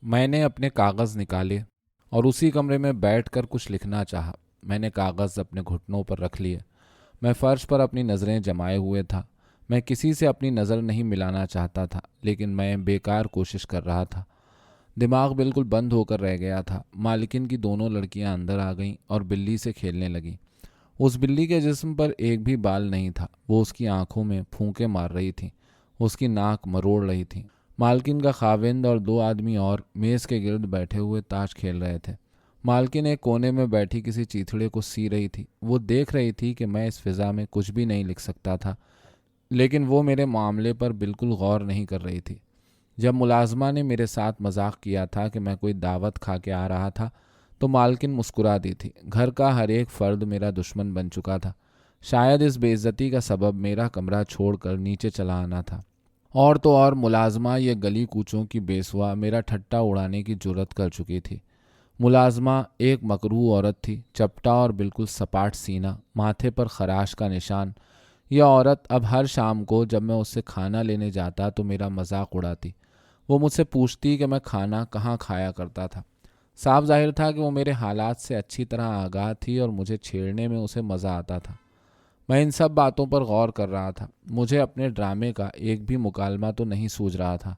میں نے اپنے کاغذ نکالے اور اسی کمرے میں بیٹھ کر کچھ لکھنا چاہا۔ میں نے کاغذ اپنے گھٹنوں پر رکھ لیے۔ میں فرش پر اپنی نظریں جمائے ہوئے تھا۔ میں کسی سے اپنی نظر نہیں ملانا چاہتا تھا، لیکن میں بیکار کوشش کر رہا تھا۔ دماغ بالکل بند ہو کر رہ گیا تھا۔ مالکن کی دونوں لڑکیاں اندر آ گئیں اور بلی سے کھیلنے لگیں۔ اس بلی کے جسم پر ایک بھی بال نہیں تھا۔ وہ اس کی آنکھوں میں پھونکے مار رہی تھیں، اس کی ناک مروڑ رہی تھیں۔ مالکن کا خاوند اور دو آدمی اور میز کے گرد بیٹھے ہوئے تاش کھیل رہے تھے۔ مالکن ایک کونے میں بیٹھی کسی چیتھڑے کو سی رہی تھی۔ وہ دیکھ رہی تھی کہ میں اس فضا میں کچھ بھی نہیں لکھ سکتا تھا، لیکن وہ میرے معاملے پر بالکل غور نہیں کر رہی تھی۔ جب ملازمہ نے میرے ساتھ مذاق کیا تھا کہ میں کوئی دعوت کھا کے آ رہا تھا تو مالکن مسکرا دی تھی۔ گھر کا ہر ایک فرد میرا دشمن بن چکا تھا۔ شاید اس بے عزتی کا سبب میرا کمرہ چھوڑ کر نیچے چلا آنا تھا۔ اور تو اور ملازمہ یہ گلی کوچوں کی بیسوا میرا ٹھٹا اڑانے کی جرت کر چکی تھی۔ ملازمہ ایک مکروہ عورت تھی، چپٹا اور بالکل سپاٹ سینہ، ماتھے پر خراش کا نشان۔ یہ عورت اب ہر شام کو جب میں اس سے کھانا لینے جاتا تو میرا مذاق اڑاتی۔ وہ مجھ سے پوچھتی کہ میں کھانا کہاں کھایا کرتا تھا۔ صاف ظاہر تھا کہ وہ میرے حالات سے اچھی طرح آگاہ تھی اور مجھے چھیڑنے میں اسے مزہ آتا تھا۔ میں ان سب باتوں پر غور کر رہا تھا۔ مجھے اپنے ڈرامے کا ایک بھی مکالمہ تو نہیں سوج رہا تھا۔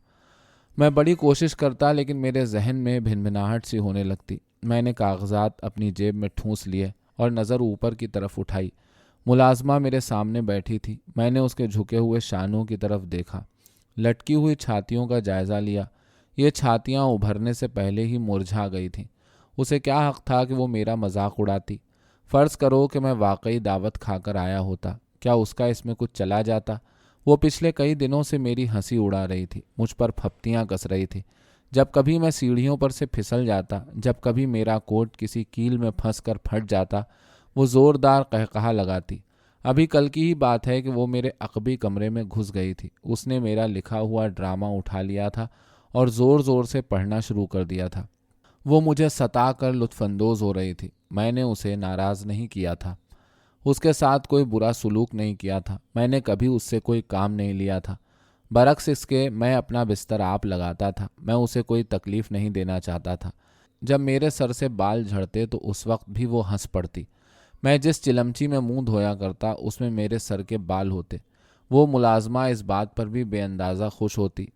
میں بڑی کوشش کرتا لیکن میرے ذہن میں بھنبھناہٹ سی ہونے لگتی۔ میں نے کاغذات اپنی جیب میں ٹھونس لیے اور نظر اوپر کی طرف اٹھائی۔ ملازمہ میرے سامنے بیٹھی تھی۔ میں نے اس کے جھکے ہوئے شانوں کی طرف دیکھا، لٹکی ہوئی چھاتیوں کا جائزہ لیا۔ یہ چھاتیاں ابھرنے سے پہلے ہی مرجھا گئی تھیں۔ اسے کیا حق تھا کہ وہ میرا مذاق اڑاتی؟ فرض کرو کہ میں واقعی دعوت کھا کر آیا ہوتا، کیا اس کا اس میں کچھ چلا جاتا؟ وہ پچھلے کئی دنوں سے میری ہنسی اڑا رہی تھی، مجھ پر پھپتیاں کس رہی تھی۔ جب کبھی میں سیڑھیوں پر سے پھسل جاتا، جب کبھی میرا کوٹ کسی کیل میں پھنس کر پھٹ جاتا، وہ زوردار قہقہا لگاتی۔ ابھی کل کی ہی بات ہے کہ وہ میرے عقبی کمرے میں گھس گئی تھی۔ اس نے میرا لکھا ہوا ڈرامہ اٹھا لیا تھا اور زور زور سے پڑھنا شروع کر دیا تھا۔ وہ مجھے ستا کر لطف اندوز ہو رہی تھی۔ میں نے اسے ناراض نہیں کیا تھا، اس کے ساتھ کوئی برا سلوک نہیں کیا تھا، میں نے کبھی اس سے کوئی کام نہیں لیا تھا۔ برعکس اس کے میں اپنا بستر آپ لگاتا تھا۔ میں اسے کوئی تکلیف نہیں دینا چاہتا تھا۔ جب میرے سر سے بال جھڑتے تو اس وقت بھی وہ ہنس پڑتی۔ میں جس چلمچی میں منہ دھویا کرتا اس میں میرے سر کے بال ہوتے۔ وہ ملازمہ اس بات پر بھی بے اندازہ خوش ہوتی۔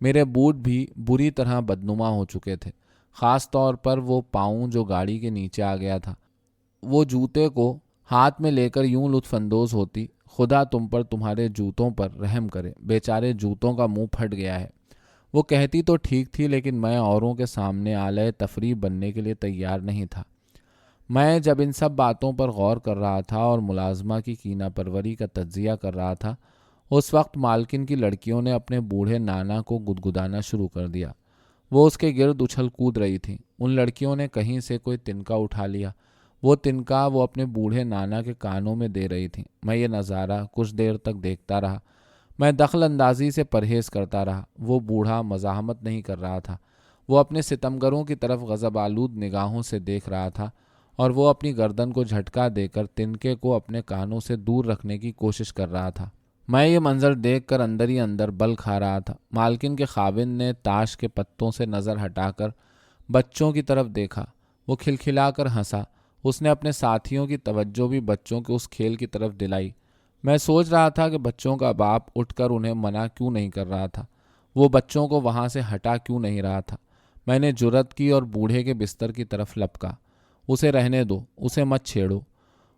میرے بوٹ بھی بری طرح بدنما ہو چکے تھے، خاص طور پر وہ پاؤں جو گاڑی کے نیچے آ گیا تھا۔ وہ جوتے کو ہاتھ میں لے کر یوں لطف اندوز ہوتی، خدا تم پر تمہارے جوتوں پر رحم کرے، بیچارے جوتوں کا منہ پھٹ گیا ہے۔ وہ کہتی تو ٹھیک تھی، لیکن میں اوروں کے سامنے آلۂ تفریح بننے کے لیے تیار نہیں تھا۔ میں جب ان سب باتوں پر غور کر رہا تھا اور ملازمہ کی کینہ پروری کا تجزیہ کر رہا تھا، اس وقت مالکن کی لڑکیوں نے اپنے بوڑھے نانا کو گدگدانا شروع کر دیا۔ وہ اس کے گرد اچھل کود رہی تھیں۔ ان لڑکیوں نے کہیں سے کوئی تنکا اٹھا لیا۔ وہ تنکا وہ اپنے بوڑھے نانا کے کانوں میں دے رہی تھیں۔ میں یہ نظارہ کچھ دیر تک دیکھتا رہا۔ میں دخل اندازی سے پرہیز کرتا رہا۔ وہ بوڑھا مزاحمت نہیں کر رہا تھا، وہ اپنے ستمگروں کی طرف غضب آلود نگاہوں سے دیکھ رہا تھا، اور وہ اپنی گردن کو جھٹکا دے کر تنکے کو اپنے کانوں سے دور رکھنے کی کوشش کر رہا تھا۔ میں یہ منظر دیکھ کر اندر ہی اندر بل کھا رہا تھا۔ مالکن کے خاوند نے تاش کے پتوں سے نظر ہٹا کر بچوں کی طرف دیکھا۔ وہ کھلکھلا کر ہنسا۔ اس نے اپنے ساتھیوں کی توجہ بھی بچوں کے اس کھیل کی طرف دلائی۔ میں سوچ رہا تھا کہ بچوں کا باپ اٹھ کر انہیں منع کیوں نہیں کر رہا تھا، وہ بچوں کو وہاں سے ہٹا کیوں نہیں رہا تھا۔ میں نے جرأت کی اور بوڑھے کے بستر کی طرف لپکا۔ اسے رہنے دو، اسے مت چھیڑو،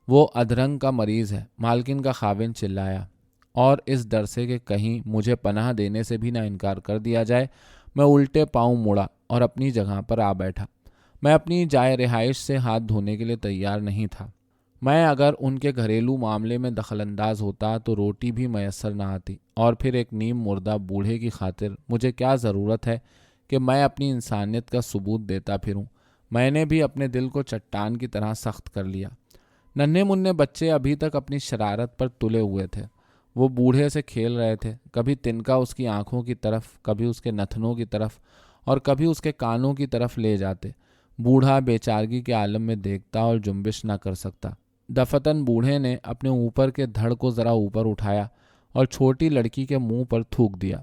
وہ ادرنگ کا مریض ہے، مالکن کا خاوند چلایا۔ اور اس ڈر سے کہ کہیں مجھے پناہ دینے سے بھی نہ انکار کر دیا جائے، میں الٹے پاؤں مڑا اور اپنی جگہ پر آ بیٹھا۔ میں اپنی جائے رہائش سے ہاتھ دھونے کے لیے تیار نہیں تھا۔ میں اگر ان کے گھریلو معاملے میں دخل انداز ہوتا تو روٹی بھی میسر نہ آتی، اور پھر ایک نیم مردہ بوڑھے کی خاطر مجھے کیا ضرورت ہے کہ میں اپنی انسانیت کا ثبوت دیتا پھروں۔ میں نے بھی اپنے دل کو چٹان کی طرح سخت کر لیا۔ ننھے منھے بچے ابھی تک اپنی شرارت پر تلے ہوئے تھے۔ وہ بوڑھے سے کھیل رہے تھے، کبھی تنکا اس کی آنکھوں کی طرف، کبھی اس کے نتنوں کی طرف، اور کبھی اس کے کانوں کی طرف لے جاتے۔ بوڑھا بیچارگی کے عالم میں دیکھتا اور جنبش نہ کر سکتا۔ دفتن بوڑھے نے اپنے اوپر کے دھڑ کو ذرا اوپر اٹھایا اور چھوٹی لڑکی کے منہ پر تھوک دیا۔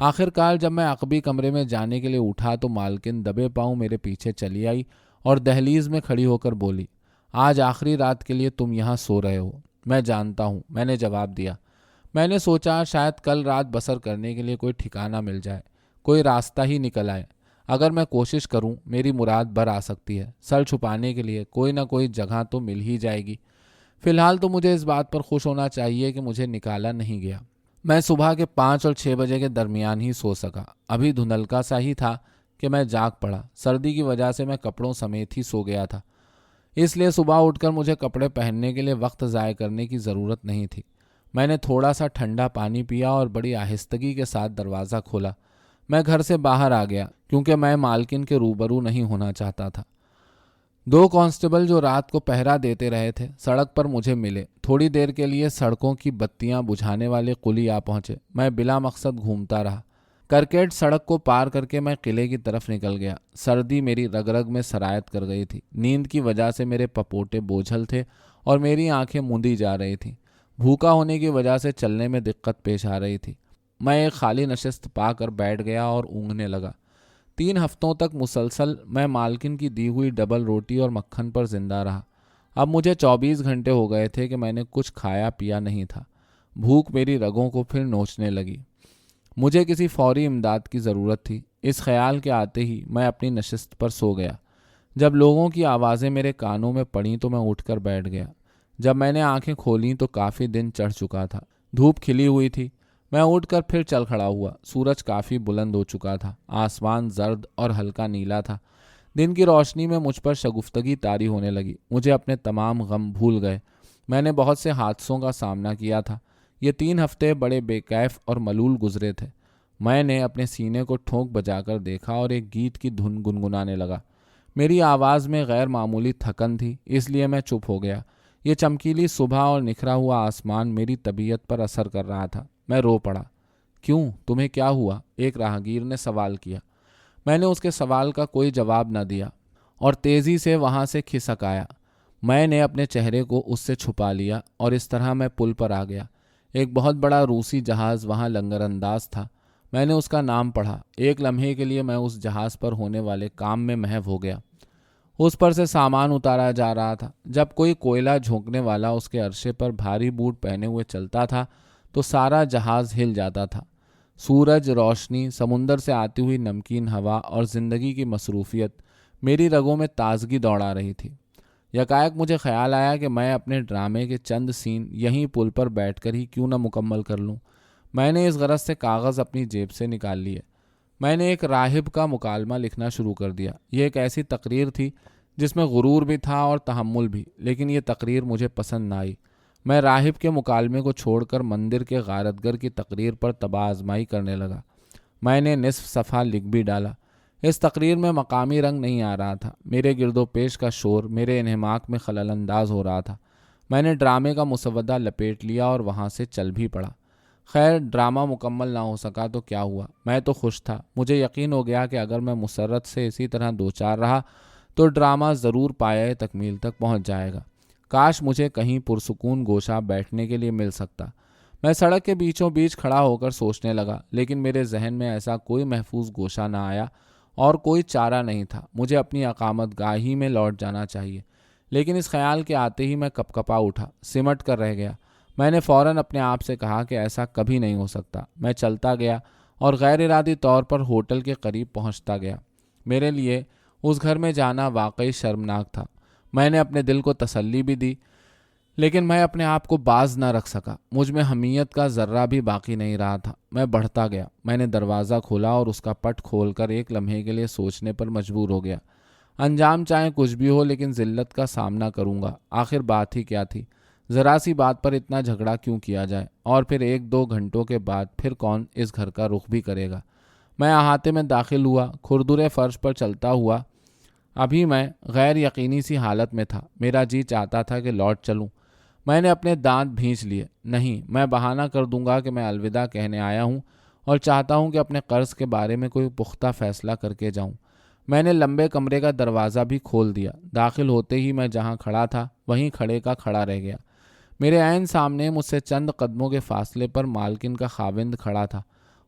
آخر کار جب میں عقبی کمرے میں جانے کے لیے اٹھا تو مالکن دبے پاؤں میرے پیچھے چلی آئی اور دہلیز میں کھڑی ہو کر بولی، آج آخری رات کے لیے تم یہاں سو رہے ہو؟ میں جانتا ہوں، میں نے جواب دیا۔ میں نے سوچا شاید کل رات بسر کرنے کے لیے کوئی ٹھکانہ مل جائے، کوئی راستہ ہی نکل آئے۔ اگر میں کوشش کروں میری مراد بر آ سکتی ہے، سر چھپانے کے لیے کوئی نہ کوئی جگہ تو مل ہی جائے گی۔ فی الحال تو مجھے اس بات پر خوش ہونا چاہیے کہ مجھے نکالا نہیں گیا۔ میں صبح کے 5 اور 6 بجے کے درمیان ہی سو سکا۔ ابھی دھندلکا سا ہی تھا کہ میں جاگ پڑا۔ سردی کی وجہ سے میں کپڑوں سمیت ہی سو گیا تھا، اس لیے صبح اٹھ کر مجھے کپڑے پہننے کے لیے وقت ضائع کرنے کی ضرورت نہیں تھی۔ میں نے تھوڑا سا ٹھنڈا پانی پیا اور بڑی آہستگی کے ساتھ دروازہ کھولا۔ میں گھر سے باہر آ گیا کیونکہ میں مالکن کے روبرو نہیں ہونا چاہتا تھا۔ 2 کانسٹیبل جو رات کو پہرا دیتے رہے تھے سڑک پر مجھے ملے۔ تھوڑی دیر کے لیے سڑکوں کی بتیاں بجھانے والے قلی آ پہنچے۔ میں بلا مقصد گھومتا رہا۔ کرکٹ سڑک کو پار کر کے میں قلعے کی طرف نکل گیا۔ سردی میری رگ رگ میں سرایت کر گئی تھی۔ نیند کی وجہ سے میرے پپوٹے بوجھل تھے اور میری آنکھیں موندی جا رہی تھیں۔ بھوکا ہونے کی وجہ سے چلنے میں دقت پیش آ رہی تھی۔ میں ایک خالی نشست پا کر بیٹھ گیا اور اونگنے لگا۔ 3 ہفتوں تک مسلسل میں مالکن کی دی ہوئی ڈبل روٹی اور مکھن پر زندہ رہا۔ اب مجھے 24 گھنٹے ہو گئے تھے کہ میں نے کچھ کھایا پیا نہیں تھا۔ بھوک میری رگوں کو پھر نوچنے لگی۔ مجھے کسی فوری امداد کی ضرورت تھی۔ اس خیال کے آتے ہی میں اپنی نشست پر سو گیا۔ جب لوگوں کی آوازیں میرے کانوں میں پڑیں تو میں اٹھ کر بیٹھ گیا۔ جب میں نے آنکھیں کھولیں تو کافی دن چڑھ چکا تھا۔ دھوپ کھلی ہوئی تھی۔ میں اٹھ کر پھر چل کھڑا ہوا۔ سورج کافی بلند ہو چکا تھا۔ آسمان زرد اور ہلکا نیلا تھا۔ دن کی روشنی میں مجھ پر شگفتگی طاری ہونے لگی۔ مجھے اپنے تمام غم بھول گئے۔ میں نے بہت سے حادثوں کا سامنا کیا تھا۔ یہ 3 ہفتے بڑے بے کیف اور ملول گزرے تھے۔ میں نے اپنے سینے کو ٹھونک بجا کر دیکھا اور ایک گیت کی دھن گنگنانے لگا۔ میری آواز میں غیر معمولی تھکن تھی، اس لیے میں چپ ہو گیا۔ یہ چمکیلی صبح اور نکھرا ہوا آسمان میری طبیعت پر اثر کر رہا تھا۔ میں رو پڑا۔ کیوں؟ تمہیں کیا ہوا؟ ایک راہگیر نے سوال کیا۔ میں نے اس کے سوال کا کوئی جواب نہ دیا اور تیزی سے وہاں سے کھسک آیا۔ میں نے اپنے چہرے کو اس سے چھپا لیا اور اس طرح میں پل پر آ گیا۔ ایک بہت بڑا روسی جہاز وہاں لنگر انداز تھا۔ میں نے اس کا نام پڑھا۔ ایک لمحے کے لیے میں اس جہاز پر ہونے والے کام میں محو ہو گیا۔ اس پر سے سامان اتارا جا رہا تھا۔ جب کوئی کوئلہ جھونکنے والا اس کے عرصے پر بھاری بوٹ پہنے ہوئے چلتا تھا تو سارا جہاز ہل جاتا تھا۔ سورج، روشنی، سمندر سے آتی ہوئی نمکین ہوا اور زندگی کی مصروفیت میری رگوں میں تازگی دوڑا رہی تھی۔ یکایک مجھے خیال آیا کہ میں اپنے ڈرامے کے چند سین یہیں پل پر بیٹھ کر ہی کیوں نہ مکمل کر لوں۔ میں نے اس غرض سے کاغذ اپنی جیب سے نکال لیے۔ میں نے ایک راہب کا مکالمہ لکھنا شروع کر دیا۔ یہ ایک ایسی تقریر تھی جس میں غرور بھی تھا اور تحمل بھی، لیکن یہ تقریر مجھے پسند نہ آئی۔ میں راہب کے مکالمے کو چھوڑ کر مندر کے غارتگر کی تقریر پر طبع آزمائی کرنے لگا۔ میں نے نصف صفحہ لکھ بھی ڈالا۔ اس تقریر میں مقامی رنگ نہیں آ رہا تھا۔ میرے گرد و پیش کا شور میرے انہماک میں خلل انداز ہو رہا تھا۔ میں نے ڈرامے کا مسودہ لپیٹ لیا اور وہاں سے چل بھی پڑا۔ خیر، ڈرامہ مکمل نہ ہو سکا تو کیا ہوا، میں تو خوش تھا۔ مجھے یقین ہو گیا کہ اگر میں مسرت سے اسی طرح دوچار رہا تو ڈرامہ ضرور پایۂ تکمیل تک پہنچ جائے گا۔ کاش مجھے کہیں پرسکون گوشہ بیٹھنے کے لیے مل سکتا۔ میں سڑک کے بیچوں بیچ کھڑا ہو کر سوچنے لگا، لیکن میرے ذہن میں ایسا کوئی محفوظ گوشہ نہ آیا اور کوئی چارہ نہیں تھا۔ مجھے اپنی اقامت گاہی میں لوٹ جانا چاہیے، لیکن اس خیال کے آتے ہی میں کپ کپا اٹھا، سمٹ کر رہ گیا۔ میں نے فوراً اپنے آپ سے کہا کہ ایسا کبھی نہیں ہو سکتا۔ میں چلتا گیا اور غیر ارادی طور پر ہوٹل کے قریب پہنچتا گیا۔ میرے لیے اس گھر میں جانا واقعی شرمناک تھا۔ میں نے اپنے دل کو تسلی بھی دی، لیکن میں اپنے آپ کو باز نہ رکھ سکا۔ مجھ میں حمیت کا ذرہ بھی باقی نہیں رہا تھا۔ میں بڑھتا گیا۔ میں نے دروازہ کھولا اور اس کا پٹ کھول کر ایک لمحے کے لیے سوچنے پر مجبور ہو گیا۔ انجام چاہے کچھ بھی ہو، لیکن ذلت کا سامنا کروں گا۔ آخر بات ہی کیا تھی؟ ذرا سی بات پر اتنا جھگڑا کیوں کیا جائے؟ اور پھر 1-2 گھنٹوں کے بعد پھر کون اس گھر کا رخ بھی کرے گا؟ میں احاطے میں داخل ہوا، کھردرے فرش پر چلتا ہوا۔ ابھی میں غیر یقینی سی حالت میں تھا۔ میرا جی چاہتا تھا کہ لوٹ چلوں۔ میں نے اپنے دانت بھینچ لیے۔ نہیں، میں بہانہ کر دوں گا کہ میں الوداع کہنے آیا ہوں اور چاہتا ہوں کہ اپنے قرض کے بارے میں کوئی پختہ فیصلہ کر کے جاؤں۔ میں نے لمبے کمرے کا دروازہ بھی کھول دیا۔ داخل ہوتے ہی میں جہاں کھڑا تھا وہیں کھڑے کا کھڑا رہ گیا۔ میرے عین سامنے مجھ سے چند قدموں کے فاصلے پر مالکن کا خاوند کھڑا تھا۔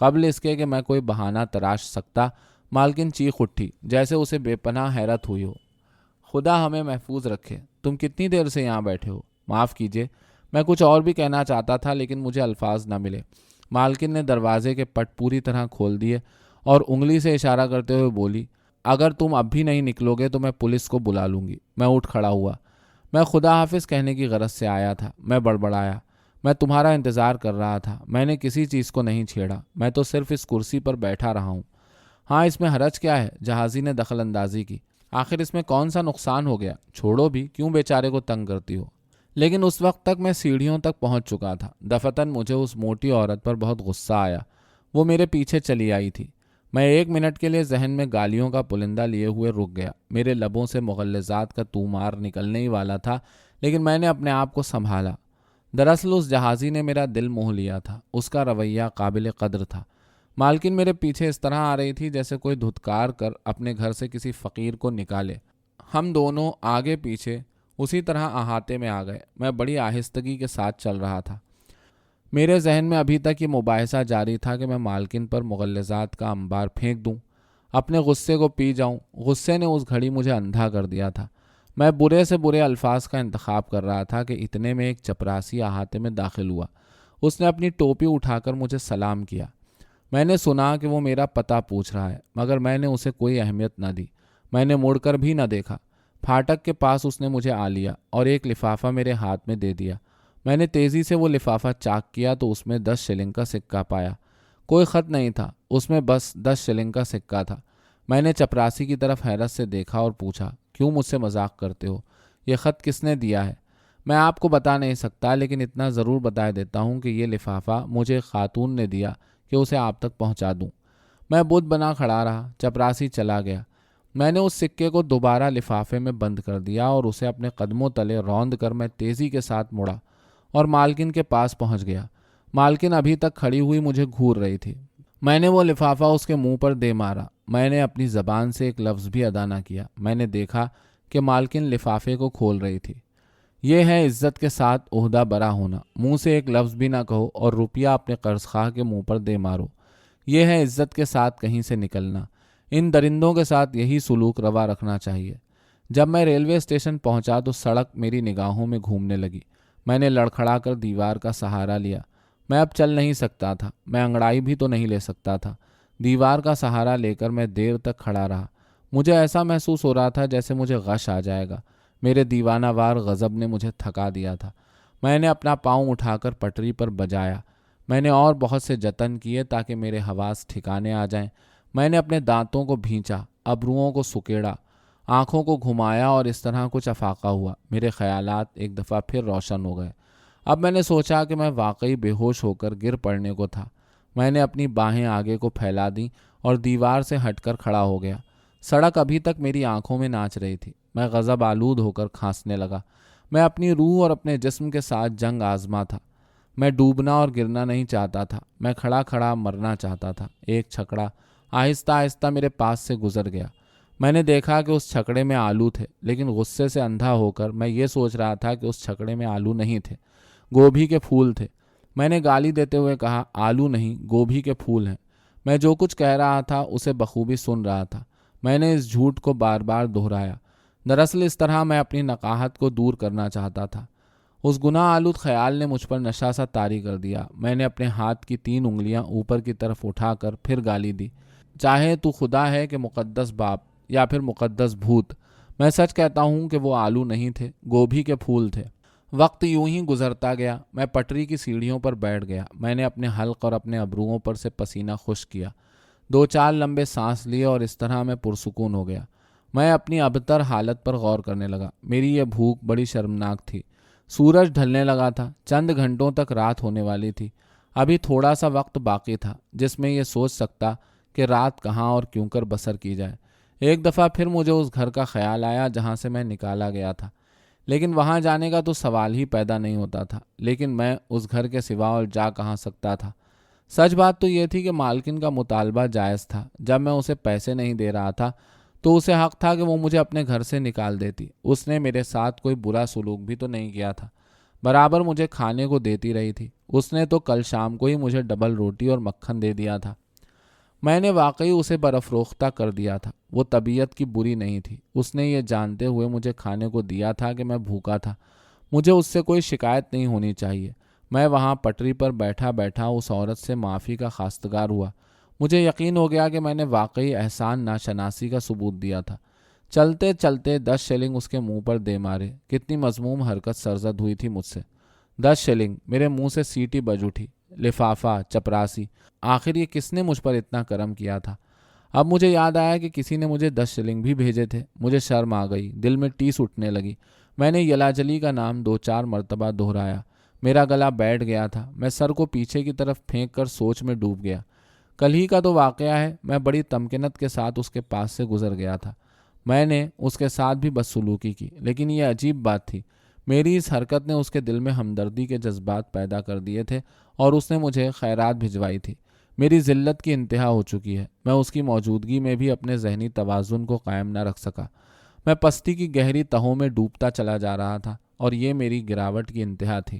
قبل اس کے کہ میں کوئی بہانہ تراش سکتا مالکن چیخ اٹھی جیسے اسے بے پناہ حیرت ہوئی ہو۔ خدا ہمیں محفوظ رکھے، تم کتنی دیر سے یہاں بیٹھے ہو؟ معاف کیجیے، میں کچھ اور بھی کہنا چاہتا تھا لیکن مجھے الفاظ نہ ملے۔ مالکن نے دروازے کے پٹ پوری طرح کھول دیے اور انگلی سے اشارہ کرتے ہوئے بولی، اگر تم اب بھی نہیں نکلو گے تو میں پولیس کو بلا لوں گی۔ میں اٹھ کھڑا ہوا۔ میں خدا حافظ کہنے کی غرض سے آیا تھا۔ میں بڑبڑایا، میں تمہارا انتظار کر رہا تھا، میں نے کسی چیز کو نہیں چھیڑا، میں تو صرف اس کرسی پر بیٹھا رہا ہوں۔ ہاں، اس میں حرج کیا ہے؟ جہازی نے دخل اندازی کی۔ آخر اس میں کون سا نقصان ہو گیا؟ چھوڑو بھی، کیوں بیچارے کو تنگ کرتی ہو؟ لیکن اس وقت تک میں سیڑھیوں تک پہنچ چکا تھا۔ دفتن مجھے اس موٹی عورت پر بہت غصہ آیا۔ وہ میرے پیچھے چلی آئی تھی۔ میں 1 منٹ کے لیے ذہن میں گالیوں کا پلندہ لیے ہوئے رک گیا۔ میرے لبوں سے مغلظات کا تومار نکلنے ہی والا تھا، لیکن میں نے اپنے آپ کو سنبھالا۔ دراصل اس جہازی نے میرا دل موہ لیا تھا۔ اس کا رویہ قابل قدر تھا۔ مالکن میرے پیچھے اس طرح آ رہی تھی جیسے کوئی دھتکار کر اپنے گھر سے کسی فقیر کو نکالے۔ ہم دونوں آگے پیچھے اسی طرح احاطے میں آ گئے۔ میں بڑی آہستگی کے ساتھ چل رہا تھا۔ میرے ذہن میں ابھی تک یہ مباحثہ جاری تھا کہ میں مالکن پر مغلظات کا انبار پھینک دوں، اپنے غصے کو پی جاؤں۔ غصے نے اس گھڑی مجھے اندھا کر دیا تھا۔ میں برے سے برے الفاظ کا انتخاب کر رہا تھا کہ اتنے میں ایک چپراسی احاطے میں داخل ہوا۔ اس نے اپنی ٹوپی اٹھا کر مجھے سلام کیا۔ میں نے سنا کہ وہ میرا پتہ پوچھ رہا ہے، مگر میں نے اسے کوئی اہمیت نہ دی۔ میں نے مڑ کر بھی نہ دیکھا۔ پھاٹک کے پاس اس نے مجھے آ لیا اور ایک لفافہ میرے ہاتھ میں دے دیا۔ میں نے تیزی سے وہ لفافہ چاک کیا تو اس میں 10 شلنگ کا سکہ پایا۔ کوئی خط نہیں تھا، اس میں بس 10 شلنگ کا سکہ تھا۔ میں نے چپراسی کی طرف حیرت سے دیکھا اور پوچھا، کیوں مجھ سے مذاق کرتے ہو؟ یہ خط کس نے دیا ہے؟ میں آپ کو بتا نہیں سکتا، لیکن اتنا ضرور بتا دیتا ہوں کہ یہ لفافہ مجھے خاتون نے دیا کہ اسے آپ تک پہنچا دوں۔ میں بت بنا کھڑا رہا۔ چپراسی چلا گیا۔ میں نے اس سکے کو دوبارہ لفافے میں بند کر دیا اور اسے اپنے قدموں تلے روند کر میں تیزی کے ساتھ مڑا اور مالکن کے پاس پہنچ گیا۔ مالکن ابھی تک کھڑی ہوئی مجھے گھور رہی تھی۔ میں نے وہ لفافہ اس کے منہ پر دے مارا۔ میں نے اپنی زبان سے ایک لفظ بھی ادا نہ کیا۔ میں نے دیکھا کہ مالکن لفافے کو کھول رہی تھی۔ یہ ہے عزت کے ساتھ عہدہ برا ہونا۔ منہ سے ایک لفظ بھی نہ کہو اور روپیہ اپنے قرض خواہ کے منہ پر دے مارو۔ یہ ہے عزت کے ساتھ کہیں سے نکلنا۔ ان درندوں کے ساتھ یہی سلوک روا رکھنا چاہیے۔ جب میں ریلوے اسٹیشن پہنچا تو سڑک میری نگاہوں میں گھومنے لگی۔ میں نے لڑکھڑا کر دیوار کا سہارا لیا۔ میں اب چل نہیں سکتا تھا، میں انگڑائی بھی تو نہیں لے سکتا تھا۔ دیوار کا سہارا لے کر میں دیر تک کھڑا رہا۔ مجھے ایسا محسوس ہو رہا تھا جیسے مجھے غش آ جائے گا۔ میرے دیوانہ وار غضب نے مجھے تھکا دیا تھا۔ میں نے اپنا پاؤں اٹھا کر پٹری پر بجایا۔ میں نے اور بہت سے جتن کیے تاکہ میرے حواس ٹھکانے آ جائیں۔ میں نے اپنے دانتوں کو بھینچا، ابروؤں کو سکیڑا، آنکھوں کو گھمایا اور اس طرح کچھ افاقہ ہوا۔ میرے خیالات ایک دفعہ پھر روشن ہو گئے۔ اب میں نے سوچا کہ میں واقعی بے ہوش ہو کر گر پڑنے کو تھا۔ میں نے اپنی باہیں آگے کو پھیلا دیں اور دیوار سے ہٹ کر کھڑا ہو گیا۔ سڑک ابھی تک میری آنکھوں میں ناچ رہی تھی۔ میں غضب آلود ہو کر کھانسنے لگا۔ میں اپنی روح اور اپنے جسم کے ساتھ جنگ آزما تھا۔ میں ڈوبنا اور گرنا نہیں چاہتا تھا، میں کھڑا کھڑا مرنا چاہتا تھا۔ ایک چھکڑا آہستہ آہستہ میرے پاس سے گزر گیا۔ میں نے دیکھا کہ اس چھکڑے میں آلو تھے، لیکن غصے سے اندھا ہو کر میں یہ سوچ رہا تھا کہ اس چھکڑے میں آلو نہیں تھے، گوبھی کے پھول تھے۔ میں نے گالی دیتے ہوئے کہا، آلو نہیں، گوبھی کے پھول ہیں۔ میں جو کچھ کہہ رہا تھا اسے بخوبی سن رہا تھا۔ میں نے اس جھوٹ کو بار بار دہرایا۔ دراصل اس طرح میں اپنی نقاہت کو دور کرنا چاہتا تھا۔ اس گناہ آلود خیال نے مجھ پر نشہ سا طاری کر دیا۔ میں نے اپنے ہاتھ کی 3 انگلیاں اوپر کی طرف اٹھا کر پھر گالی دی، چاہے تو خدا ہے کہ مقدس باپ یا پھر مقدس بھوت، میں سچ کہتا ہوں کہ وہ آلو نہیں تھے، گوبھی کے پھول تھے۔ وقت یوں ہی گزرتا گیا۔ میں پٹری کی سیڑھیوں پر بیٹھ گیا۔ میں نے اپنے حلق اور اپنے ابروؤں پر سے پسینہ خشک کیا، 2-4 لمبے سانس لیے اور اس طرح میں پرسکون ہو گیا۔ میں اپنی ابتر حالت پر غور کرنے لگا۔ میری یہ بھوک بڑی شرمناک تھی۔ سورج ڈھلنے لگا تھا، چند گھنٹوں تک رات ہونے والی تھی۔ ابھی تھوڑا سا وقت باقی تھا جس میں یہ سوچ سکتا کہ رات کہاں اور کیوں کر بسر کی جائے۔ ایک دفعہ پھر مجھے اس گھر کا خیال آیا جہاں سے میں نکالا گیا تھا، لیکن وہاں جانے کا تو سوال ہی پیدا نہیں ہوتا تھا۔ لیکن میں اس گھر کے سوا اور جا کہاں سکتا تھا؟ سچ بات تو یہ تھی کہ مالکن کا مطالبہ جائز تھا۔ جب میں اسے پیسے نہیں دے رہا تھا تو اسے حق تھا کہ وہ مجھے اپنے گھر سے نکال دیتی۔ اس نے میرے ساتھ کوئی برا سلوک بھی تو نہیں کیا تھا۔ برابر مجھے کھانے کو دیتی رہی تھی۔ اس نے تو کل شام کو ہی مجھے ڈبل روٹی اور مکھن دے دیا تھا۔ میں نے واقعی اسے برافروختہ کر دیا تھا۔ وہ طبیعت کی بری نہیں تھی۔ اس نے یہ جانتے ہوئے مجھے کھانے کو دیا تھا کہ میں بھوکا تھا۔ مجھے اس سے کوئی شکایت نہیں ہونی چاہیے۔ میں وہاں پٹری پر بیٹھا بیٹھا اس عورت سے معافی کا خواستگار ہوا۔ مجھے یقین ہو گیا کہ میں نے واقعی احسان ناشناسی کا ثبوت دیا تھا۔ چلتے چلتے 10 شلنگ اس کے منہ پر دے مارے۔ کتنی مذموم حرکت سرزد ہوئی تھی مجھ سے۔ 10 شلنگ! میرے منہ سے سیٹی بج اٹھی۔ لفافہ، چپراسی! آخر یہ کس نے مجھ پر اتنا کرم کیا تھا؟ اب مجھے یاد آیا کہ کسی نے مجھے 10 شلنگ بھی بھیجے تھے۔ مجھے شرم آ گئی، دل میں ٹیس اٹھنے لگی۔ میں نے یلاجلی کا نام 2-4 مرتبہ دہرایا۔ میرا گلا بیٹھ گیا تھا۔ میں سر کو پیچھے کی طرف پھینک کر سوچ میں ڈوب گیا۔ کل ہی کا تو واقعہ ہے۔ میں بڑی تمکنت کے ساتھ اس کے پاس سے گزر گیا تھا۔ میں نے اس کے ساتھ بھی بدسلوکی کی، لیکن یہ عجیب بات تھی، میری اس حرکت نے اس کے دل میں ہمدردی کے جذبات پیدا کر دیے تھے اور اس نے مجھے خیرات بھجوائی تھی۔ میری ذلت کی انتہا ہو چکی ہے۔ میں اس کی موجودگی میں بھی اپنے ذہنی توازن کو قائم نہ رکھ سکا۔ میں پستی کی گہری تہوں میں ڈوبتا چلا جا رہا تھا اور یہ میری گراوٹ کی انتہا تھی۔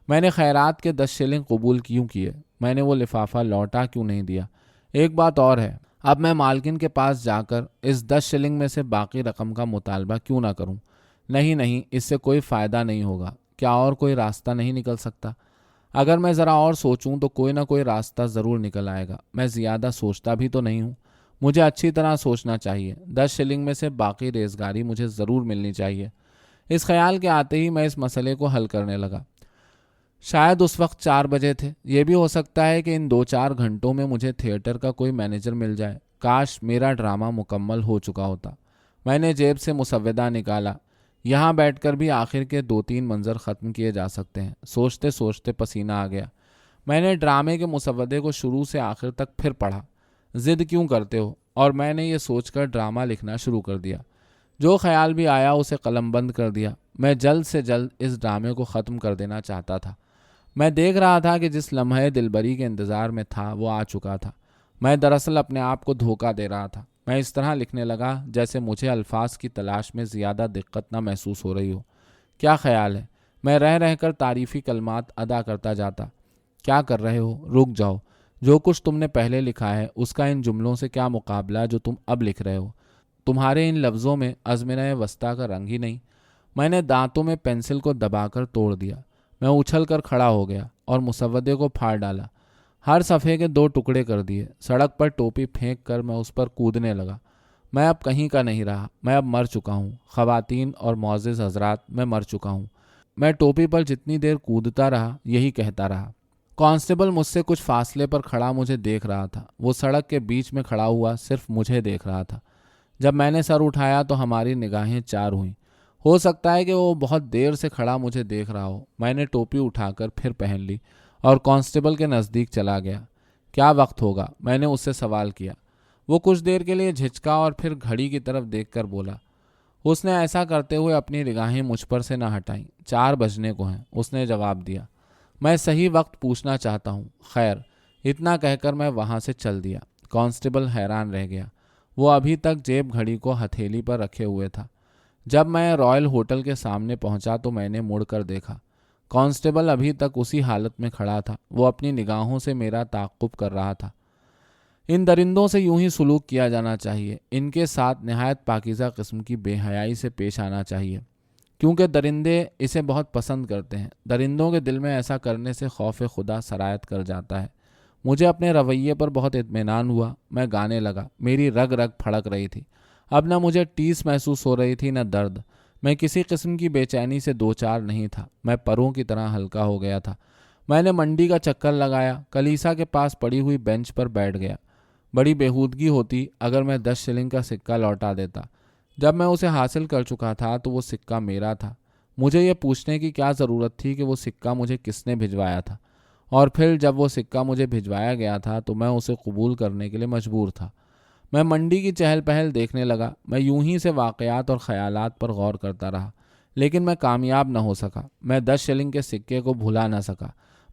میں نے خیرات کے 10 شلنگ قبول کیوں کیے؟ میں نے وہ لفافہ لوٹا کیوں نہیں دیا؟ ایک بات اور ہے، اب میں مالکن کے پاس جا کر اس 10 شلنگ میں سے باقی رقم کا مطالبہ کیوں نہ کروں؟ نہیں، اس سے کوئی فائدہ نہیں ہوگا۔ کیا اور کوئی راستہ نہیں نکل سکتا؟ اگر میں ذرا اور سوچوں تو کوئی نہ کوئی راستہ ضرور نکل آئے گا۔ میں زیادہ سوچتا بھی تو نہیں ہوں۔ مجھے اچھی طرح سوچنا چاہیے۔ 10 شلنگ میں سے باقی ریزگاری مجھے ضرور ملنی چاہیے۔ اس خیال کے آتے ہی میں اس مسئلے کو حل کرنے لگا۔ شاید اس وقت 4 بجے تھے۔ یہ بھی ہو سکتا ہے کہ ان 2-4 گھنٹوں میں مجھے تھیٹر کا کوئی مینیجر مل جائے۔ کاش میرا ڈرامہ مکمل ہو چکا ہوتا۔ میں نے جیب سے مسودہ نکالا۔ یہاں بیٹھ کر بھی آخر کے 2-3 منظر ختم کیے جا سکتے ہیں۔ سوچتے سوچتے پسینہ آ گیا۔ میں نے ڈرامے کے مسودے کو شروع سے آخر تک پھر پڑھا۔ ضد کیوں کرتے ہو؟ اور میں نے یہ سوچ کر ڈرامہ لکھنا شروع کر دیا۔ جو خیال بھی آیا اسے قلم بند کر دیا۔ میں جلد سے جلد اس ڈرامے کو ختم کر دینا چاہتا تھا۔ میں دیکھ رہا تھا کہ جس لمحے دلبری کے انتظار میں تھا وہ آ چکا تھا۔ میں دراصل اپنے آپ کو دھوکہ دے رہا تھا۔ میں اس طرح لکھنے لگا جیسے مجھے الفاظ کی تلاش میں زیادہ دقت نہ محسوس ہو رہی ہو۔ کیا خیال ہے؟ میں رہ کر تعریفی کلمات ادا کرتا جاتا۔ کیا کر رہے ہو؟ رک جاؤ۔ جو کچھ تم نے پہلے لکھا ہے اس کا ان جملوں سے کیا مقابلہ جو تم اب لکھ رہے ہو؟ تمہارے ان لفظوں میں ازمنہ وسطیٰ کا رنگ ہی نہیں۔ میں نے دانتوں میں پینسل کو دبا کر توڑ دیا۔ میں اچھل کر کھڑا ہو گیا اور مسودے کو پھاڑ ڈالا۔ ہر صفحے کے 2 ٹکڑے کر دیے۔ سڑک پر ٹوپی پھینک کر میں اس پر کودنے لگا۔ میں اب کہیں کا نہیں رہا۔ میں اب مر چکا ہوں۔ خواتین اور معزز حضرات، میں مر چکا ہوں۔ میں ٹوپی پر جتنی دیر کودتا رہا یہی کہتا رہا۔ کانسٹیبل مجھ سے کچھ فاصلے پر کھڑا مجھے دیکھ رہا تھا۔ وہ سڑک کے بیچ میں کھڑا ہوا صرف مجھے دیکھ رہا تھا۔ جب میں نے سر اٹھایا تو ہماری نگاہیں چار ہوئیں۔ ہو سکتا ہے کہ وہ بہت دیر سے کھڑا مجھے دیکھ رہا ہو۔ میں نے ٹوپی اٹھا کر پھر پہن لی اور کانسٹیبل کے نزدیک چلا گیا۔ کیا وقت ہوگا؟ میں نے اس سے سوال کیا۔ وہ کچھ دیر کے لیے جھچکا اور پھر گھڑی کی طرف دیکھ کر بولا۔ اس نے ایسا کرتے ہوئے اپنی نگاہیں مجھ پر سے نہ ہٹائیں۔ 4 بجنے کو ہیں، اس نے جواب دیا۔ میں صحیح وقت پوچھنا چاہتا ہوں۔ خیر، اتنا کہہ کر میں وہاں سے چل دیا۔ کانسٹیبل حیران رہ گیا۔ وہ ابھی تک جیب گھڑی کو ہتھیلی پر رکھے ہوئے تھا۔ جب میں رائل ہوٹل کے سامنے پہنچا تو میں نے مڑ کر دیکھا۔ کانسٹیبل ابھی تک اسی حالت میں کھڑا تھا۔ وہ اپنی نگاہوں سے میرا تعقب کر رہا تھا۔ ان درندوں سے یوں ہی سلوک کیا جانا چاہیے۔ ان کے ساتھ نہایت پاکیزہ قسم کی بے حیائی سے پیش آنا چاہیے، کیونکہ درندے اسے بہت پسند کرتے ہیں۔ درندوں کے دل میں ایسا کرنے سے خوف خدا سرایت کر جاتا ہے۔ مجھے اپنے رویے پر بہت اطمینان ہوا۔ میں گانے لگا۔ میری رگ رگ پھڑک رہی تھی۔ اب نہ مجھے ٹیس محسوس ہو رہی تھی نہ درد۔ میں کسی قسم کی بے چینی سے 2-4 نہیں تھا۔ میں پروں کی طرح ہلکا ہو گیا تھا۔ میں نے منڈی کا چکر لگایا۔ کلیسا کے پاس پڑی ہوئی بینچ پر بیٹھ گیا۔ بڑی بےہودگی ہوتی اگر میں 10 شلنگ کا سکہ لوٹا دیتا۔ جب میں اسے حاصل کر چکا تھا تو وہ سکہ میرا تھا۔ مجھے یہ پوچھنے کی کیا ضرورت تھی کہ وہ سکہ مجھے کس نے بھجوایا تھا، اور پھر جب وہ سکہ مجھے بھجوایا گیا تھا تو میں اسے قبول کرنے کے لیے مجبور تھا۔ میں منڈی کی چہل پہل دیکھنے لگا۔ میں یوں ہی سے واقعات اور خیالات پر غور کرتا رہا، لیکن میں کامیاب نہ ہو سکا۔ میں 10 شلنگ کے سکے کو بھلا نہ سکا۔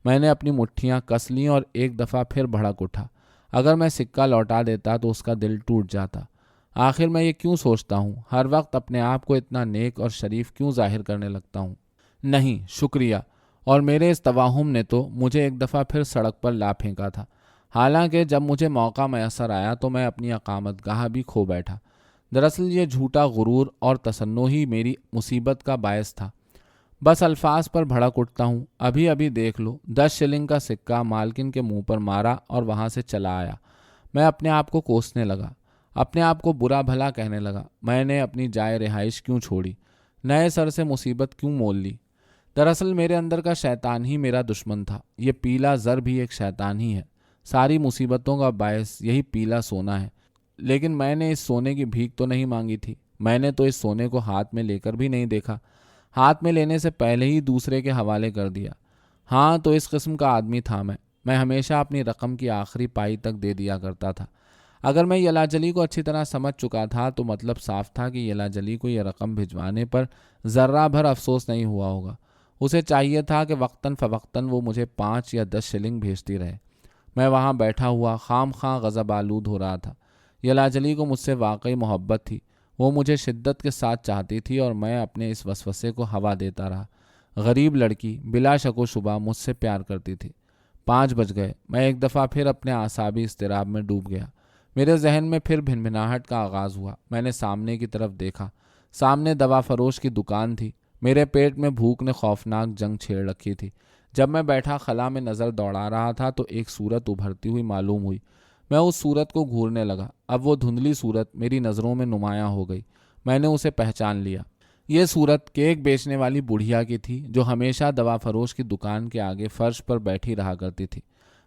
میں نے اپنی مٹھیاں کس لیں اور ایک دفعہ پھر بھڑک اٹھا۔ اگر میں سکہ لوٹا دیتا تو اس کا دل ٹوٹ جاتا۔ آخر میں یہ کیوں سوچتا ہوں؟ ہر وقت اپنے آپ کو اتنا نیک اور شریف کیوں ظاہر کرنے لگتا ہوں؟ نہیں، شکریہ، اور میرے اس توہم نے تو مجھے ایک دفعہ پھر سڑک پر لا پھینکا تھا۔ حالانکہ جب مجھے موقع میسر آیا تو میں اپنی اقامت گاہ بھی کھو بیٹھا۔ دراصل یہ جھوٹا غرور اور تصنع ہی میری مصیبت کا باعث تھا۔ بس الفاظ پر بھڑک اٹھتا ہوں۔ ابھی ابھی دیکھ لو، 10 شلنگ کا سکہ مالکن کے منہ پر مارا اور وہاں سے چلا آیا۔ میں اپنے آپ کو کوسنے لگا، اپنے آپ کو برا بھلا کہنے لگا۔ میں نے اپنی جائے رہائش کیوں چھوڑی؟ نئے سر سے مصیبت کیوں مول لی؟ دراصل میرے اندر کا شیطان ہی میرا دشمن تھا۔ یہ پیلا زر بھی ایک شیطان ہی ہے۔ ساری مصیبتوں کا باعث یہی پیلا سونا ہے۔ لیکن میں نے اس سونے کی بھیک تو نہیں مانگی تھی۔ میں نے تو اس سونے کو ہاتھ میں لے کر بھی نہیں دیکھا۔ ہاتھ میں لینے سے پہلے ہی دوسرے کے حوالے کر دیا۔ ہاں، تو اس قسم کا آدمی تھا میں ہمیشہ اپنی رقم کی آخری پائی تک دے دیا کرتا تھا۔ اگر میں یلا جلی کو اچھی طرح سمجھ چکا تھا تو مطلب صاف تھا کہ یلا جلی کو یہ رقم بھجوانے پر ذرہ بھر افسوس نہیں ہوا ہوگا۔ اسے چاہیے تھا کہ وقتاً فوقتاً وہ مجھے 5 یا 10 شلنگ بھیجتی رہے۔ میں وہاں بیٹھا ہوا خام خواہ غضب آلود ہو رہا تھا۔ یلا جلی کو مجھ سے واقعی محبت تھی۔ وہ مجھے شدت کے ساتھ چاہتی تھی اور میں اپنے اس وسوسے کو ہوا دیتا رہا۔ غریب لڑکی بلا شک و شبہ مجھ سے پیار کرتی تھی۔ 5 بج گئے۔ میں ایک دفعہ پھر اپنے اعصابی اضطراب میں ڈوب گیا۔ میرے ذہن میں پھر بھنبھناہٹ کا آغاز ہوا۔ میں نے سامنے کی طرف دیکھا۔ سامنے دوا فروش کی دکان تھی۔ میرے پیٹ میں بھوک نے خوفناک جنگ چھیڑ رکھی تھی۔ جب میں بیٹھا خلا میں نظر دوڑا رہا تھا تو ایک صورت ابھرتی ہوئی معلوم ہوئی۔ میں اس صورت کو گھورنے لگا۔ اب وہ دھندلی صورت میری نظروں میں نمایاں ہو گئی۔ میں نے اسے پہچان لیا۔ یہ صورت کیک بیچنے والی بڑھیا کی تھی جو ہمیشہ دوا فروش کی دکان کے آگے فرش پر بیٹھی رہا کرتی تھی۔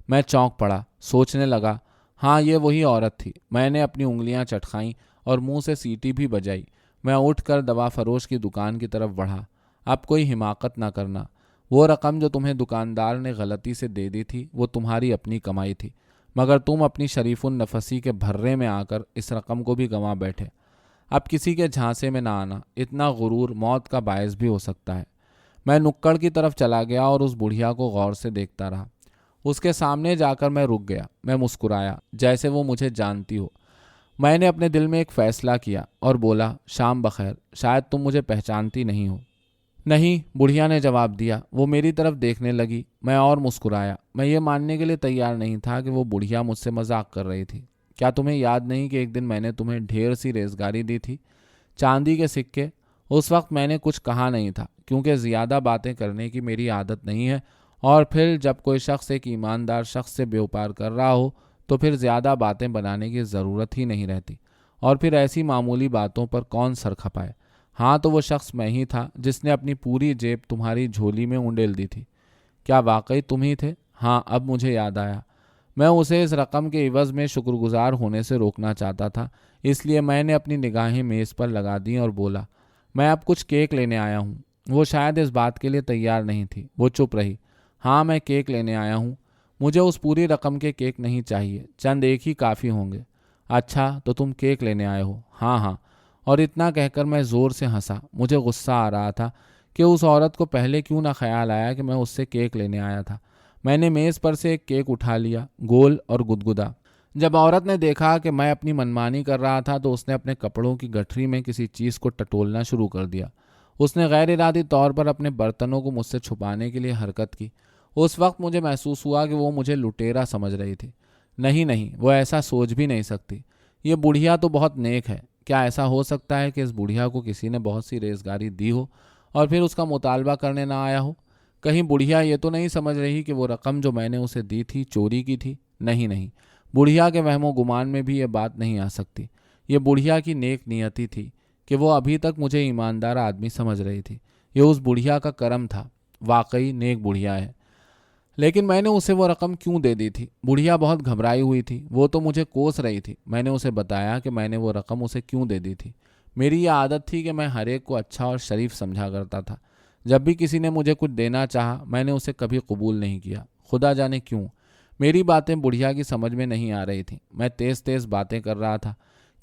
میں چونک پڑا، سوچنے لگا، ہاں یہ وہی عورت تھی۔ میں نے اپنی انگلیاں چٹکائیں اور منہ سے سیٹی بھی بجائی۔ میں اٹھ کر دوا فروش کی دکان کی طرف بڑھا۔ اب کوئی حماقت نہ کرنا۔ وہ رقم جو تمہیں دکاندار نے غلطی سے دے دی تھی وہ تمہاری اپنی کمائی تھی، مگر تم اپنی شریف النفسی کے بھرے میں آ کر اس رقم کو بھی گنوا بیٹھے۔ اب کسی کے جھانسے میں نہ آنا۔ اتنا غرور موت کا باعث بھی ہو سکتا ہے۔ میں نکڑ کی طرف چلا گیا اور اس بڑھیا کو غور سے دیکھتا رہا۔ اس کے سامنے جا کر میں رک گیا۔ میں مسکرایا جیسے وہ مجھے جانتی ہو۔ میں نے اپنے دل میں ایک فیصلہ کیا اور بولا، شام بخیر، شاید تم مجھے پہچانتی نہیں ہو۔ نہیں، بڑھیا نے جواب دیا۔ وہ میری طرف دیکھنے لگی۔ میں اور مسکرایا۔ میں یہ ماننے کے لیے تیار نہیں تھا کہ وہ بڑھیا مجھ سے مذاق کر رہی تھی۔ کیا تمہیں یاد نہیں کہ ایک دن میں نے تمہیں ڈھیر سی ریزگاری دی تھی؟ چاندی کے سکے۔ اس وقت میں نے کچھ کہا نہیں تھا کیونکہ زیادہ باتیں کرنے کی میری عادت نہیں ہے، اور پھر جب کوئی شخص ایک ایماندار شخص سے بیوپار کر رہا ہو تو پھر زیادہ باتیں بنانے کی ضرورت ہی نہیں رہتی، اور پھر ایسی معمولی باتوں پر کون سر کھپائے۔ ہاں، تو وہ شخص میں ہی تھا جس نے اپنی پوری جیب تمہاری جھولی میں انڈیل دی تھی۔ کیا واقعی تم ہی تھے؟ ہاں، اب مجھے یاد آیا۔ میں اسے اس رقم کے عوض میں شکر گزار ہونے سے روکنا چاہتا تھا، اس لیے میں نے اپنی نگاہیں میز پر لگا دیں اور بولا، میں اب کچھ کیک لینے آیا ہوں۔ وہ شاید اس بات کے لیے تیار نہیں تھی۔ وہ چپ رہی۔ ہاں، میں کیک لینے آیا ہوں۔ مجھے اس پوری رقم کے کیک نہیں چاہیے، چند ایک ہی کافی ہوں گے۔ اچھا، تو تم کیک لینے آئے ہو؟ ہاں ہاں۔ اور اتنا کہہ کر میں زور سے ہنسا۔ مجھے غصہ آ رہا تھا کہ اس عورت کو پہلے کیوں نہ خیال آیا کہ میں اس سے کیک لینے آیا تھا۔ میں نے میز پر سے ایک کیک اٹھا لیا، گول اور گدگدا۔ جب عورت نے دیکھا کہ میں اپنی منمانی کر رہا تھا تو اس نے اپنے کپڑوں کی گٹھری میں کسی چیز کو ٹٹولنا شروع کر دیا۔ اس نے غیر ارادی طور پر اپنے برتنوں کو مجھ سے چھپانے کے لیے حرکت کی۔ اس وقت مجھے محسوس ہوا کہ وہ مجھے لٹیرا سمجھ رہی تھی۔ نہیں، وہ ایسا سوچ بھی نہیں سکتی۔ یہ بڑھیا تو بہت نیک ہے۔ کیا ایسا ہو سکتا ہے کہ اس بڑھیا کو کسی نے بہت سی ریزگاری دی ہو اور پھر اس کا مطالبہ کرنے نہ آیا ہو؟ کہیں بڑھیا یہ تو نہیں سمجھ رہی کہ وہ رقم جو میں نے اسے دی تھی چوری کی تھی؟ نہیں، بڑھیا کے وہم و گمان میں بھی یہ بات نہیں آ سکتی۔ یہ بڑھیا کی نیک نیتی تھی کہ وہ ابھی تک مجھے ایماندار آدمی سمجھ رہی تھی۔ یہ اس بڑھیا کا کرم تھا۔ واقعی نیک بڑھیا ہے۔ لیکن میں نے اسے وہ رقم کیوں دے دی تھی؟ بڑھیا بہت گھبرائی ہوئی تھی۔ وہ تو مجھے کوس رہی تھی۔ میں نے اسے بتایا کہ میں نے وہ رقم اسے کیوں دے دی تھی۔ میری یہ عادت تھی کہ میں ہر ایک کو اچھا اور شریف سمجھا کرتا تھا۔ جب بھی کسی نے مجھے کچھ دینا چاہا میں نے اسے کبھی قبول نہیں کیا، خدا جانے کیوں۔ میری باتیں بڑھیا کی سمجھ میں نہیں آ رہی تھیں۔ میں تیز باتیں کر رہا تھا۔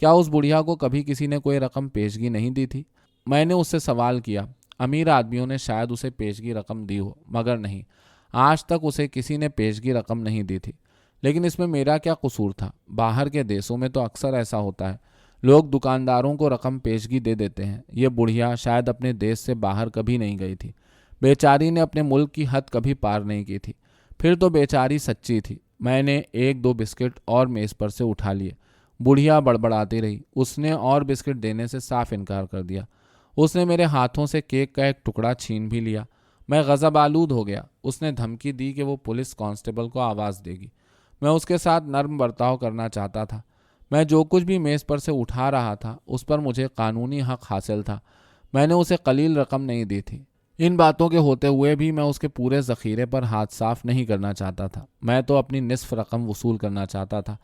کیا اس بڑھیا کو کبھی کسی نے کوئی رقم پیشگی نہیں دی تھی؟ میں نے اس سے سوال کیا۔ امیر آدمیوں نے شاید اسے پیشگی رقم دی ہو، مگر نہیں، آج تک اسے کسی نے پیشگی رقم نہیں دی تھی۔ لیکن اس میں میرا کیا قصور تھا؟ باہر کے دیسوں میں تو اکثر ایسا ہوتا ہے، لوگ دکانداروں کو رقم پیشگی دے دیتے ہیں۔ یہ بڑھیا شاید اپنے دیس سے باہر کبھی نہیں گئی تھی۔ بیچاری نے اپنے ملک کی حد کبھی پار نہیں کی تھی۔ پھر تو بیچاری سچی تھی۔ میں نے 1-2 بسکٹ اور میز پر سے اٹھا لیے۔ بڑھیا بڑبڑاتی رہی۔ اس نے اور بسکٹ دینے سے صاف انکار کر دیا۔ اس نے میرے ہاتھوں سے کیک کا ایک ٹکڑا چھین بھی لیا۔ میں غضب آلود ہو گیا۔ اس نے دھمکی دی کہ وہ پولیس کانسٹیبل کو آواز دے گی۔ میں اس کے ساتھ نرم برتاؤ کرنا چاہتا تھا۔ میں جو کچھ بھی میز پر سے اٹھا رہا تھا اس پر مجھے قانونی حق حاصل تھا۔ میں نے اسے قلیل رقم نہیں دی تھی۔ ان باتوں کے ہوتے ہوئے بھی میں اس کے پورے ذخیرے پر ہاتھ صاف نہیں کرنا چاہتا تھا۔ میں تو اپنی نصف رقم وصول کرنا چاہتا تھا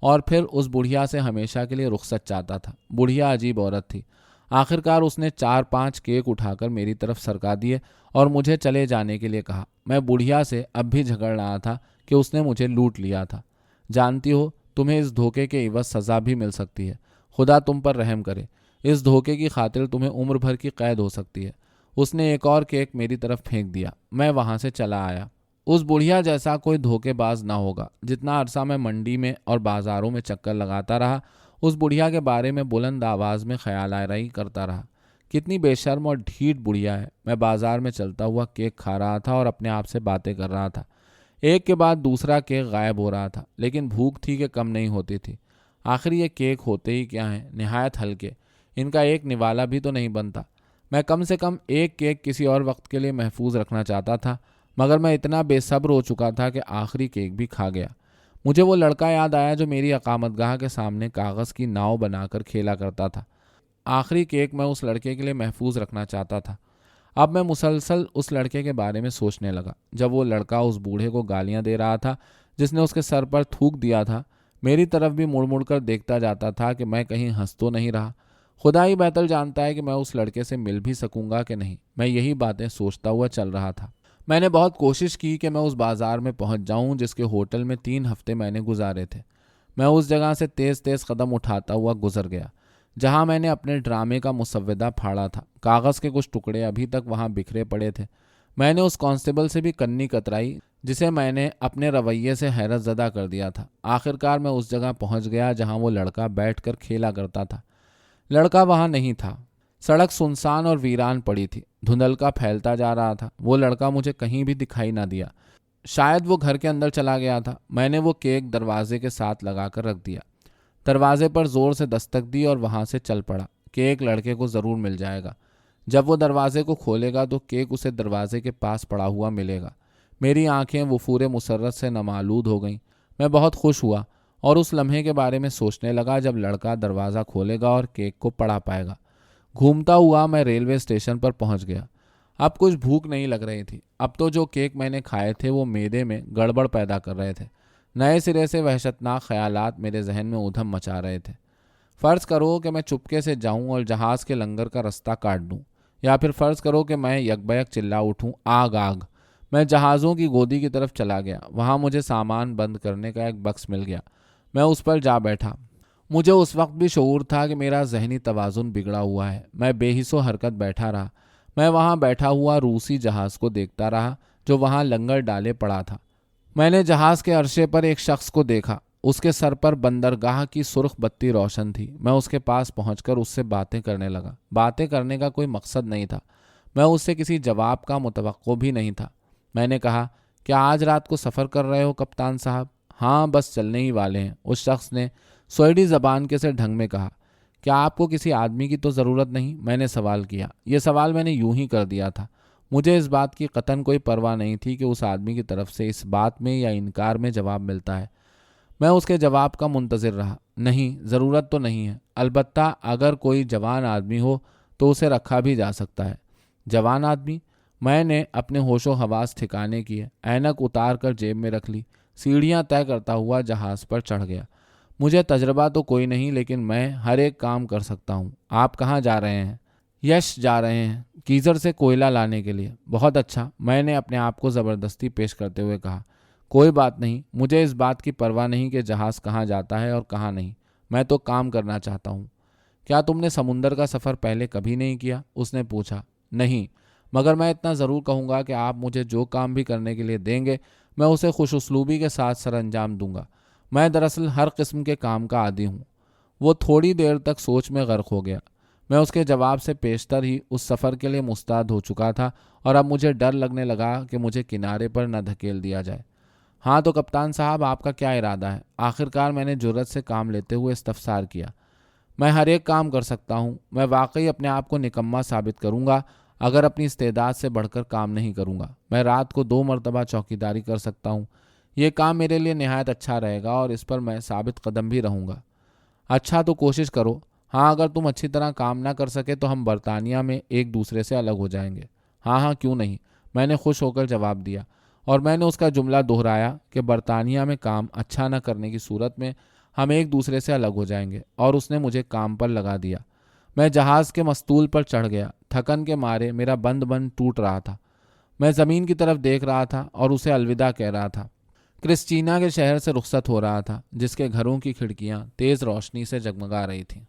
اور پھر اس بڑھیا سے ہمیشہ کے لیے رخصت چاہتا تھا۔ بڑھیا عجیب عورت تھی۔ آخرکار اس نے 4-5 کیک اٹھا کر میری طرف سرکا دیے اور مجھے چلے جانے کے لیے کہا۔ میں بڑھیا سے اب بھی جھگڑ رہا تھا کہ اس نے مجھے لوٹ لیا تھا۔ جانتی ہو، تمہیں اس دھوکے کے عوض سزا بھی مل سکتی ہے۔ خدا تم پر رحم کرے۔ اس دھوکے کی خاطر تمہیں عمر بھر کی قید ہو سکتی ہے۔ اس نے ایک اور کیک میری طرف پھینک دیا۔ میں وہاں سے چلا آیا۔ اس بڑھیا جیسا کوئی دھوکے باز نہ ہوگا۔ جتنا عرصہ میں منڈی میں اور بازاروں میں چکر لگاتا رہا، اس بڑھیا کے بارے میں بلند آواز میں خیال آرائی کرتا رہا۔ کتنی بے شرم اور ڈھیٹ بڑھیا ہے۔ میں بازار میں چلتا ہوا کیک کھا رہا تھا اور اپنے آپ سے باتیں کر رہا تھا۔ ایک کے بعد دوسرا کیک غائب ہو رہا تھا، لیکن بھوک تھی کہ کم نہیں ہوتی تھی۔ آخر یہ کیک ہوتے ہی کیا ہیں، نہایت ہلکے۔ ان کا ایک نوالا بھی تو نہیں بنتا۔ میں کم سے کم ایک کیک کسی اور وقت کے لیے محفوظ رکھنا چاہتا تھا، مگر میں اتنا بے صبر ہو چکا تھا کہ آخری کیک بھی کھا گیا۔ مجھے وہ لڑکا یاد آیا جو میری اقامت گاہ کے سامنے کاغذ کی ناؤ بنا کر کھیلا کرتا تھا۔ آخری کیک میں اس لڑکے کے لیے محفوظ رکھنا چاہتا تھا۔ اب میں مسلسل اس لڑکے کے بارے میں سوچنے لگا۔ جب وہ لڑکا اس بوڑھے کو گالیاں دے رہا تھا جس نے اس کے سر پر تھوک دیا تھا، میری طرف بھی مڑ مڑ کر دیکھتا جاتا تھا کہ میں کہیں ہنس تو نہیں رہا۔ خدا ہی بہتر جانتا ہے کہ میں اس لڑکے سے مل بھی سکوں گا کہ نہیں۔ میں یہی باتیں سوچتا ہوا چل رہا تھا۔ میں نے بہت کوشش کی کہ میں اس بازار میں پہنچ جاؤں جس کے ہوٹل میں 3 ہفتے میں نے گزارے تھے۔ میں اس جگہ سے تیز تیز قدم اٹھاتا ہوا گزر گیا جہاں میں نے اپنے ڈرامے کا مسودہ پھاڑا تھا۔ کاغذ کے کچھ ٹکڑے ابھی تک وہاں بکھرے پڑے تھے۔ میں نے اس کانسٹیبل سے بھی کنی کترائی جسے میں نے اپنے رویے سے حیرت زدہ کر دیا تھا۔ آخرکار میں اس جگہ پہنچ گیا جہاں وہ لڑکا بیٹھ کر کھیلا کرتا تھا۔ لڑکا وہاں نہیں تھا۔ سڑک سنسان اور ویران پڑی تھی۔ دھندلکا پھیلتا جا رہا تھا۔ وہ لڑکا مجھے کہیں بھی دکھائی نہ دیا۔ شاید وہ گھر کے اندر چلا گیا تھا۔ میں نے وہ کیک دروازے کے ساتھ لگا کر رکھ دیا، دروازے پر زور سے دستک دی اور وہاں سے چل پڑا۔ کیک لڑکے کو ضرور مل جائے گا۔ جب وہ دروازے کو کھولے گا تو کیک اسے دروازے کے پاس پڑا ہوا ملے گا۔ میری آنکھیں وفور مسرت سے نمالود ہو گئیں۔ میں بہت خوش ہوا اور اس لمحے کے بارے میں سوچنے لگا جب لڑکا دروازہ کھولے گا اور کیک کو پڑا پائے گا۔ گھومتا ہوا میں ریلوے اسٹیشن پر پہنچ گیا۔ اب کچھ بھوک نہیں لگ رہی تھی۔ اب تو جو کیک میں نے کھائے تھے وہ معدے میں گڑبڑ پیدا کر رہے تھے۔ نئے سرے سے وحشتناک خیالات میرے ذہن میں ادھم مچا رہے تھے۔ فرض کرو کہ میں چپکے سے جاؤں اور جہاز کے لنگر کا رستہ کاٹ دوں، یا پھر فرض کرو کہ میں یک بیک چلا اٹھوں، آگ آگ۔ میں جہازوں کی گودی کی طرف چلا گیا۔ وہاں مجھے سامان بند کرنے کا ایک بکس مل گیا۔ میں اس پر جا بیٹھا۔ مجھے اس وقت بھی شعور تھا کہ میرا ذہنی توازن بگڑا ہوا ہے۔ میں بے حس و حرکت بیٹھا رہا۔ میں وہاں بیٹھا ہوا روسی جہاز کو دیکھتا رہا جو وہاں لنگر ڈالے پڑا تھا۔ میں نے جہاز کے عرصے پر ایک شخص کو دیکھا۔ اس کے سر پر بندرگاہ کی سرخ بتی روشن تھی۔ میں اس کے پاس پہنچ کر اس سے باتیں کرنے لگا۔ باتیں کرنے کا کوئی مقصد نہیں تھا۔ میں اس سے کسی جواب کا متوقع بھی نہیں تھا۔ میں نے کہا، کیا آج رات کو سفر کر رہے ہو کپتان صاحب؟ ہاں، بس چلنے ہی والے ہیں۔ اس شخص نے سویڈی زبان کے سے ڈھنگ میں کہا۔ کیا آپ کو کسی آدمی کی تو ضرورت نہیں؟ میں نے سوال کیا۔ یہ سوال میں نے یوں ہی کر دیا تھا۔ مجھے اس بات کی قطعاً کوئی پرواہ نہیں تھی کہ اس آدمی کی طرف سے اس بات میں یا انکار میں جواب ملتا ہے۔ میں اس کے جواب کا منتظر رہا۔ نہیں، ضرورت تو نہیں ہے۔ البتہ اگر کوئی جوان آدمی ہو تو اسے رکھا بھی جا سکتا ہے۔ جوان آدمی؟ میں نے اپنے ہوش و حواس ٹھکانے کیے، اینک اتار کر جیب میں رکھ لی، سیڑھیاں طے کرتا ہوا جہاز پر چڑھ گیا۔ مجھے تجربہ تو کوئی نہیں، لیکن میں ہر ایک کام کر سکتا ہوں۔ آپ کہاں جا رہے ہیں؟ یش جا رہے ہیں، کیزر سے کوئلہ لانے کے لیے۔ بہت اچھا، میں نے اپنے آپ کو زبردستی پیش کرتے ہوئے کہا۔ کوئی بات نہیں، مجھے اس بات کی پرواہ نہیں کہ جہاز کہاں جاتا ہے اور کہاں نہیں۔ میں تو کام کرنا چاہتا ہوں۔ کیا تم نے سمندر کا سفر پہلے کبھی نہیں کیا؟ اس نے پوچھا۔ نہیں، مگر میں اتنا ضرور کہوں گا کہ آپ مجھے جو کام بھی کرنے کے لیے دیں گے میں اسے خوش اسلوبی کے ساتھ سر انجام دوں گا۔ میں دراصل ہر قسم کے کام کا عادی ہوں۔ وہ تھوڑی دیر تک سوچ میں غرق ہو گیا۔ میں اس کے جواب سے پیشتر ہی اس سفر کے لیے مستعد ہو چکا تھا اور اب مجھے ڈر لگنے لگا کہ مجھے کنارے پر نہ دھکیل دیا جائے۔ ہاں تو کپتان صاحب، آپ کا کیا ارادہ ہے؟ آخرکار میں نے جرأت سے کام لیتے ہوئے استفسار کیا۔ میں ہر ایک کام کر سکتا ہوں۔ میں واقعی اپنے آپ کو نکما ثابت کروں گا اگر اپنی استعداد سے بڑھ کر کام نہیں کروں گا۔ میں رات کو 2 مرتبہ چوکیداری کر سکتا ہوں۔ یہ کام میرے لیے نہایت اچھا رہے گا اور اس پر میں ثابت قدم بھی رہوں گا۔ اچھا تو کوشش کرو۔ ہاں، اگر تم اچھی طرح کام نہ کر سکے تو ہم برطانیہ میں ایک دوسرے سے الگ ہو جائیں گے۔ ہاں ہاں، کیوں نہیں، میں نے خوش ہو کر جواب دیا، اور میں نے اس کا جملہ دہرایا کہ برطانیہ میں کام اچھا نہ کرنے کی صورت میں ہم ایک دوسرے سے الگ ہو جائیں گے، اور اس نے مجھے کام پر لگا دیا۔ میں جہاز کے مستول پر چڑھ گیا۔ تھکن کے مارے میرا بند ٹوٹ رہا تھا۔ میں زمین کی طرف دیکھ رہا تھا اور اسے الوداع کہہ رہا تھا۔ کرسٹینا کے شہر سے رخصت ہو رہا تھا، جس کے گھروں کی کھڑکیاں تیز روشنی سے جگمگا رہی تھیں۔